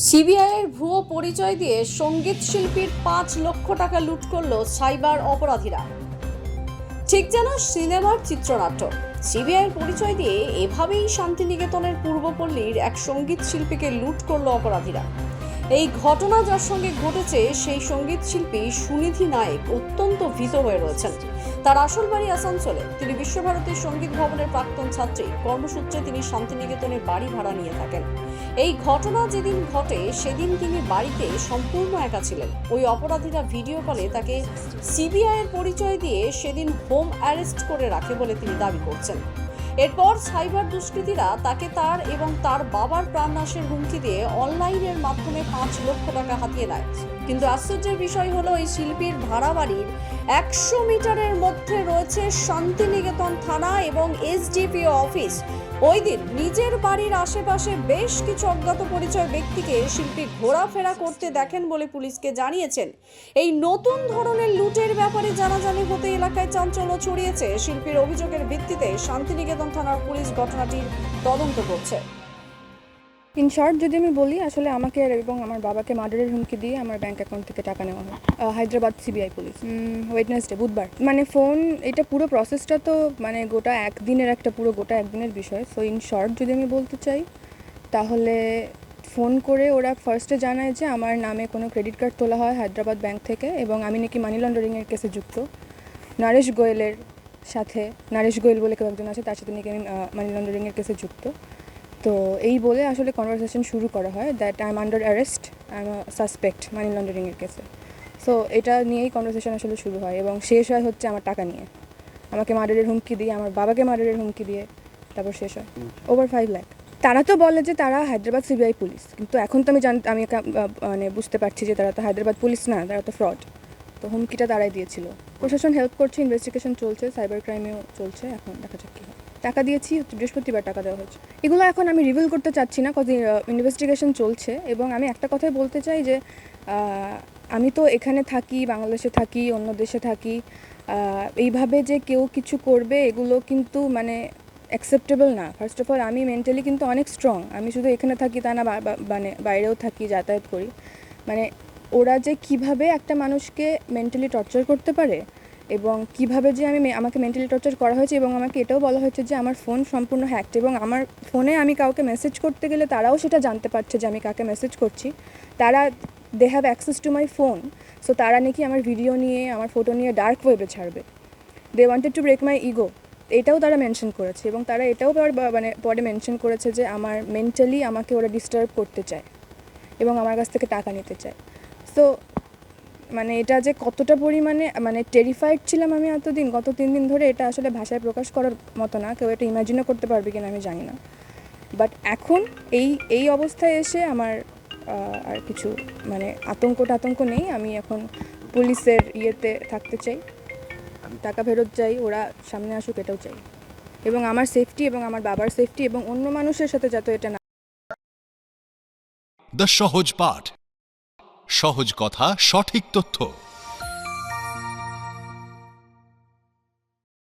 সিবিআইয়ের ভুয়ো পরিচয় দিয়ে সঙ্গীত শিল্পীর 5 লক্ষ টাকা লুট করল সাইবার অপরাধীরা। ঠিক যেন সিনেমার চিত্রনাট্য। সিবিআইয়ের পরিচয় দিয়ে এভাবেই শান্তিনিকেতনের পূর্বপল্লীর এক সঙ্গীত শিল্পীকে লুট করল অপরাধীরা। এই ঘটনা যার সঙ্গে ঘটেছে সেই সঙ্গীত শিল্পী সুনিধি নায়েক অত্যন্ত ভীত হয়ে রয়েছেন। তার আসল বাড়ি আসানসোলে। তিনি বিশ্বভারতীর সঙ্গীত ভবনের প্রাক্তন ছাত্রী। কর্মসূত্রে তিনি শান্তিনিকেতনে বাড়ি ভাড়া নিয়ে থাকেন। এই ঘটনা যেদিন ঘটে সেদিন তিনি বাড়িতে সম্পূর্ণ একা ছিলেন। ওই অপরাধীরা ভিডিও কলে তাকে সিবিআইয়ের পরিচয় দিয়ে সেদিন হোম অ্যারেস্ট করে রাখে বলে তিনি দাবি করছেন। এরপর সাইবার দুষ্কৃতীরা তাকে তার এবং তার বাবার প্রাণনাশের হুমকি দিয়ে অনলাইনের মাধ্যমে 5 লক্ষ টাকা হাতিয়ে নেয়। কিন্তু আশ্চর্যের বিষয় হলো এই শিল্পীর ভাড়া বাড়ির 100 মিটারের মধ্যে রয়েছে শান্তিনিকেতন থানা এবং এসডিপিও অফিস। ওই দিন নিজের বাড়ির আশেপাশে বেশ কিছু অজ্ঞাত পরিচয় ব্যক্তিকে শিল্পী ঘোরাফেরা করতে দেখেন বলে পুলিশকে জানিয়েছেন। এই নতুন ধরনের লুটের ব্যাপারে জানাজানি হতে এলাকায় চাঞ্চল্য ছড়িয়েছে। শিল্পীর অভিযোগের ভিত্তিতে শান্তিনিকেতন থানার পুলিশ ঘটনাটির তদন্ত করছে। ইন শর্ট যদি আমি বলি, আসলে আমাকে এবং আমার বাবাকে মার্ডারের হুমকি দিয়ে আমার ব্যাংক অ্যাকাউন্ট থেকে টাকা নেওয়া হয় হায়দ্রাবাদ সিবিআই পুলিশ ওয়েডনেসডে, বুধবার। মানে ফোন, এটা পুরো প্রসেসটা তো মানে গোটা একদিনের বিষয়। সো ইন শর্ট যদি আমি বলতে চাই, তাহলে ফোন করে ওরা ফার্স্টে জানায় যে আমার নামে কোনো ক্রেডিট কার্ড তোলা হয় হায়দ্রাবাদ ব্যাংক থেকে এবং আমি নাকি মানি লন্ডারিংয়ের কেসে যুক্ত। নরেশ গোয়েলের সাথে, নরেশ গোয়েল বলে কেউ একজন আছে, তার সাথে নাকি আমি মানি লন্ডারিংয়ের কেসে যুক্ত। তো এই বলে আসলে কনভারসেশন শুরু করা হয় that I am under arrest, I am suspect money লন্ডারিংয়ের কেসে। সো এটা নিয়েই কনভারসেশন আসলে শুরু হয় এবং শেষ হয় হচ্ছে আমার টাকা নিয়ে। আমাকে মার্ডারের হুমকি দিয়ে, আমার বাবাকে মার্ডারের হুমকি দিয়ে তারপর শেষ হয় ওভার 5 লাখ। তারা তো বলে যে তারা হায়দ্রাবাদ সিবিআই পুলিশ, কিন্তু এখন তো আমি মানে বুঝতে পারছি যে তারা তো হায়দ্রাবাদ পুলিশ না, তারা তো ফ্রড। তো হুমকিটা তারাই দিয়েছিল। প্রশাসন হেল্প করছে, ইনভেস্টিগেশন চলছে, সাইবার ক্রাইমেও চলছে। এখন দেখা যাক কী হয়। টাকা দিয়েছি, বৃহস্পতিবার টাকা দেওয়া হয়েছে। এগুলো এখন আমি রিভিল করতে চাচ্ছি না, কজ ইনভেস্টিগেশন চলছে। এবং আমি একটা কথাই বলতে চাই যে আমি তো এখানে থাকি, বাংলাদেশে থাকি, অন্য দেশে থাকি। এইভাবে যে কেউ কিছু করবে এগুলো কিন্তু মানে অ্যাকসেপ্টেবল না। ফার্স্ট অফ অল আমি মেন্টালি কিন্তু অনেক স্ট্রং। আমি শুধু এখানে থাকি তা না, মানে বাইরেও থাকি, যাতায়াত করি। মানে ওরা যে কিভাবে একটা মানুষকে মেন্টালি টর্চার করতে পারে এবং কিভাবে যে আমাকে মেন্টালি টর্চার করা হয়েছে, এবং আমাকে এটাও বলা হয়েছে যে আমার ফোন সম্পূর্ণ হ্যাকড এবং আমার ফোনে আমি কাউকে মেসেজ করতে গেলে তারাও সেটা জানতে পারছে যে আমি কাকে মেসেজ করছি। তারা they have access to my phone. So তারা নাকি আমার ভিডিও নিয়ে, আমার ফটো নিয়ে ডার্ক ওয়েবে ছাড়বে। They wanted to break my ego, এটাও তারা মেনশন করেছে। এবং তারা এটাও মানে পরে মেনশন করেছে যে আমার মেন্টালি আমাকে ওরা ডিস্টার্ব করতে চায় এবং আমার কাছ থেকে টাকা নিতে চায়। সো মানে এটা যে কতটা পরিমাণে মানে টেরিফাইড ছিলাম আমি এতদিন, গত 3 দিন ধরে, এটা আসলে ভাষায় প্রকাশ করার মতো না। কেউ এটা ইমাজিনও করতে পারবে কিনা আমি জানি না। বাট এখন এই অবস্থায় এসে আমার আর কিছু মানে আতঙ্ক নেই। আমি এখন পুলিশের ইয়েতে থাকতে চাই, টাকা ফেরত চাই, ওরা সামনে আসুক এটাও চাই, এবং আমার সেফটি এবং আমার বাবার সেফটি এবং অন্য মানুষের সাথে যাতে এটা না। দ্য সহজ পাঠ, সহজ কথা, সঠিক তথ্য।